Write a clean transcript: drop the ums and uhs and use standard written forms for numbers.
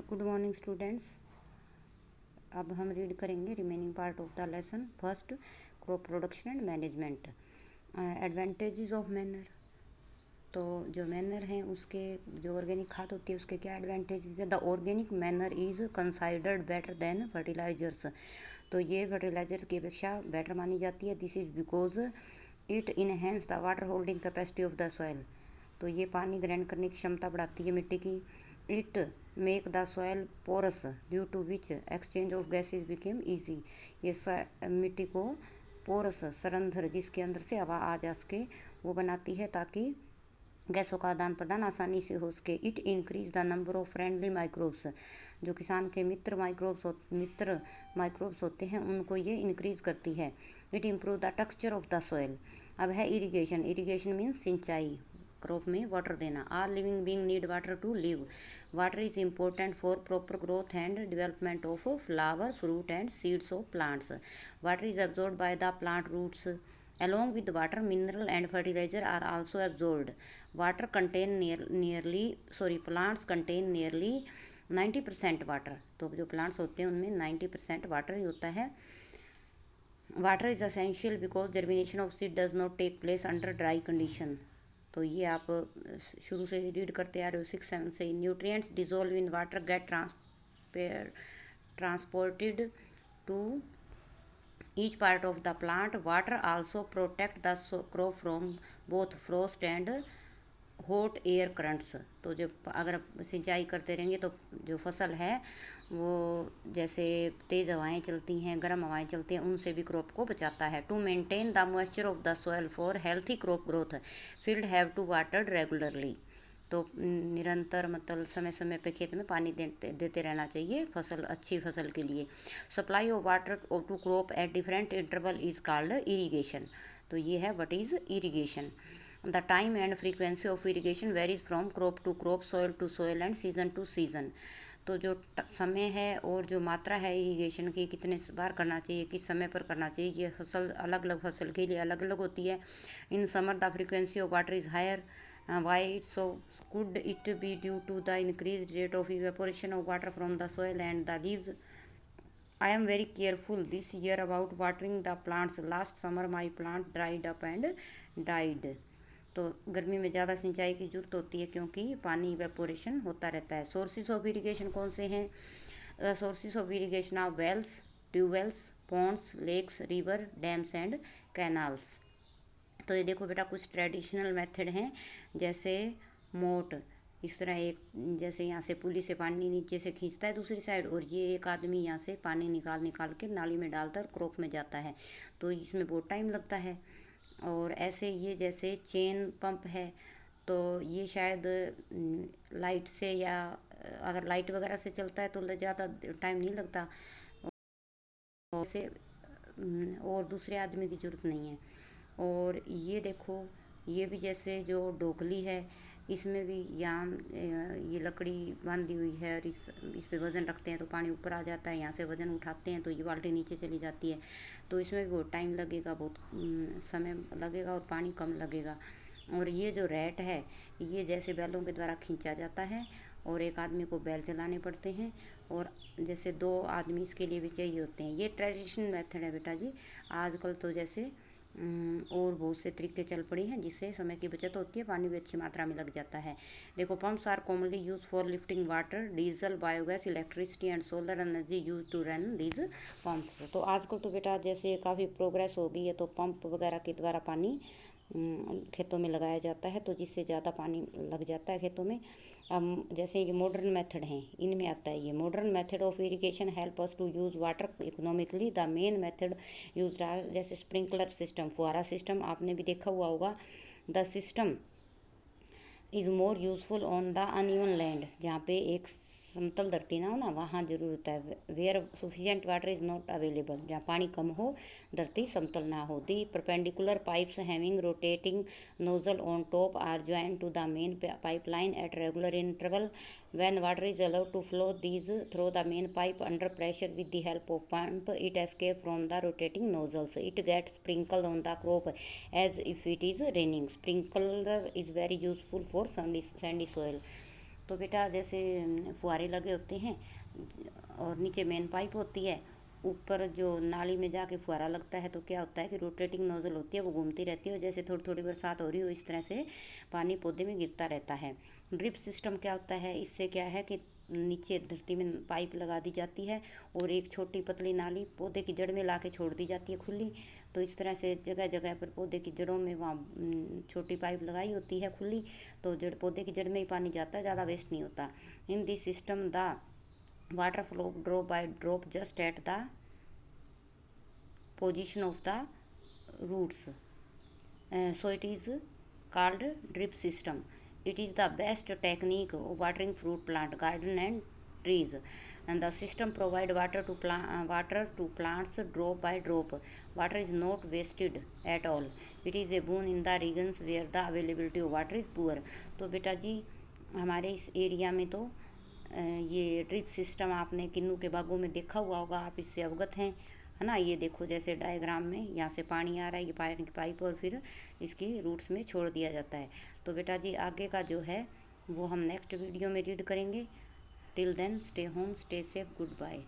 Good morning students. अब हम read करेंगे remaining part of the lesson. First, crop production and management, advantages of manner. तो जो manner हैं उसके, जो ऑर्गेनिक खाद होती है उसके क्या एडवांटेजेस है। The organic manure is considered better than fertilizers. तो ये फर्टिलाइजर की अपेक्षा बेटर मानी जाती है। This is because it enhance the water holding capacity of the soil. तो ये पानी ग्रहण करने की क्षमता बढ़ाती है मिट्टी की। It make the soil porous due to which exchange of gases became easy. ये मिट्टी को पोरस, सरंध्र, जिसके अंदर से हवा आ जा सके, वो बनाती है ताकि गैसों का आदान प्रदान आसानी से हो सके। It increase the number of friendly microbes. जो किसान के मित्र माइक्रोब्स होते हैं उनको ये इंक्रीज करती है। It improve the texture of the soil. अब है इरिगेशन। इरिगेशन मीन्स सिंचाई, क्रॉप में वाटर देना। All living being need water to live. Water is important for proper growth and development of flower, fruit and seeds of plants. Water is absorbed by the plant roots. Along with water, mineral and fertilizer are also absorbed. Plants contain nearly 90% water. तो जो plants होते हैं उनमें 90% water ही होता है। Water is essential because germination of seed does not take place under dry condition. तो ये आप शुरू से रीड करते आ रहे हो 6-7 से। Nutrients dissolve in water get transported to each part of the plant. Water also protect the crop from both frost and hot air currents. तो जो अगर सिंचाई करते रहेंगे तो जो फसल है वो, जैसे तेज़ हवाएं चलती हैं, गर्म हवाएं चलती हैं, उनसे भी क्रॉप को बचाता है। To maintain the moisture of the soil for healthy crop growth, field have to watered regularly. तो निरंतर, मतलब समय समय पे खेत में पानी देते रहना चाहिए अच्छी फसल के लिए। Supply of water to crop at different interval is called irrigation. तो ये है what is irrigation. The time and frequency of irrigation varies from crop to crop, soil to soil and season to season. तो जो समय है और जो मात्रा है इरीगेशन की, कितने बार करना चाहिए, किस समय पर करना चाहिए, ये अलग अलग फसल के लिए अलग अलग होती है। In summer the frequency of water is higher. Why so could it be due to the increased rate of evaporation of water from the soil and the leaves? I am very careful this year about watering the plants. Last summer my plant dried up and died. तो गर्मी में ज़्यादा सिंचाई की जरूरत होती है क्योंकि पानी इवेपोरेशन होता रहता है। सोर्सेज ऑफ इरिगेशन कौन से हैं? Sources of irrigation are wells, tubewells, ponds, lakes, river, dams and canals. तो ये देखो बेटा, कुछ ट्रेडिशनल मेथड हैं, जैसे मोट, इस तरह एक, जैसे यहाँ से पुली से पानी नीचे से खींचता है दूसरी साइड, और ये एक आदमी यहाँ से पानी निकाल के नाली में डालता है, क्रॉप में जाता है। तो इसमें बहुत टाइम लगता है। और ऐसे ये जैसे चेन पंप है, तो ये शायद लाइट से, या अगर लाइट वगैरह से चलता है तो ज़्यादा टाइम नहीं लगता, और दूसरे आदमी की ज़रूरत नहीं है। और ये देखो, ये भी जैसे जो डोकली है, इसमें भी यहाँ ये लकड़ी बांधी हुई है और इस पे वज़न रखते हैं तो पानी ऊपर आ जाता है। यहाँ से वज़न उठाते हैं तो ये बाल्टी नीचे चली जाती है। तो इसमें भी बहुत टाइम लगेगा, बहुत समय लगेगा और पानी कम लगेगा। और ये जो रैट है, ये जैसे बैलों के द्वारा खींचा जाता है और एक आदमी को बैल चलाने पड़ते हैं, और जैसे 2 आदमी इसके लिए भी चाहिए होते हैं। ये ट्रेडिशनल मेथड है बेटा जी। आजकल तो जैसे और बहुत से तरीके चल पड़ी हैं जिससे समय की बचत होती है, पानी भी अच्छी मात्रा में लग जाता है। देखो, pumps are commonly use for lifting water, diesel, biogas, electricity and solar energy use to run these pumps. तो आजकल तो बेटा जैसे काफ़ी प्रोग्रेस हो गई है, तो पंप वगैरह के द्वारा पानी खेतों में लगाया जाता है, तो जिससे ज़्यादा पानी लग जाता है खेतों में। जैसे ये मॉडर्न मेथड हैं, इनमें आता है ये modern method of irrigation help us to use water economically. The main method use are जैसे स्प्रिंकलर सिस्टम, फुहारा सिस्टम, आपने भी देखा हुआ होगा। The system is more useful on the uneven land, जहाँ पे एक समतल धरती ना हो ना, वहाँ जरूर होता है। Where sufficient water is not available, जहाँ पानी कम हो, धरती समतल ना हो। The perpendicular pipes having rotating nozzle on top are joint to the main pipeline at regular interval. When water is allowed to flow through the main pipe under pressure with the help of pump, it escapes from the rotating nozzles. It gets sprinkled on the crop as if it is raining. Sprinkler is very useful for sandy soil. तो बेटा जैसे फुहारे लगे होते हैं और नीचे main pipe होती है, ऊपर जो नाली में जाके फुहारा लगता है, तो क्या होता है कि रोटेटिंग नोजल होती है, वो घूमती रहती है और जैसे थोड़ी थोड़ी बरसात हो रही हो इस तरह से पानी पौधे में गिरता रहता है। ड्रिप सिस्टम क्या होता है, इससे क्या है कि नीचे धरती में पाइप लगा दी जाती है और एक छोटी पतली नाली पौधे की जड़ में ला के छोड़ दी जाती है खुली। तो इस तरह से जगह जगह पर पौधे की जड़ों में वहाँ छोटी पाइप लगाई होती है खुली, तो जड़ पौधे की जड़ में ही पानी जाता है, ज़्यादा वेस्ट नहीं होता। In this system the water flow drop by drop just at the position of the roots, so it is called drip system. It is the best technique of watering fruit plant garden and trees, and the system provide water to plants drop by drop. Water is not wasted at all. It is a boon in the regions where the availability of water is poor. तो बेटा जी हमारे इस area में तो ये drip system आपने किन्नू के बागों में देखा हुआ होगा, आप इससे अवगत हैं, है ना। ये देखो जैसे डायग्राम में यहाँ से पानी आ रहा है, ये पानी की पाइप और फिर इसकी रूट्स में छोड़ दिया जाता है। तो बेटा जी आगे का जो है वो हम नेक्स्ट वीडियो में रीड करेंगे। Till then stay home, stay safe, good bye.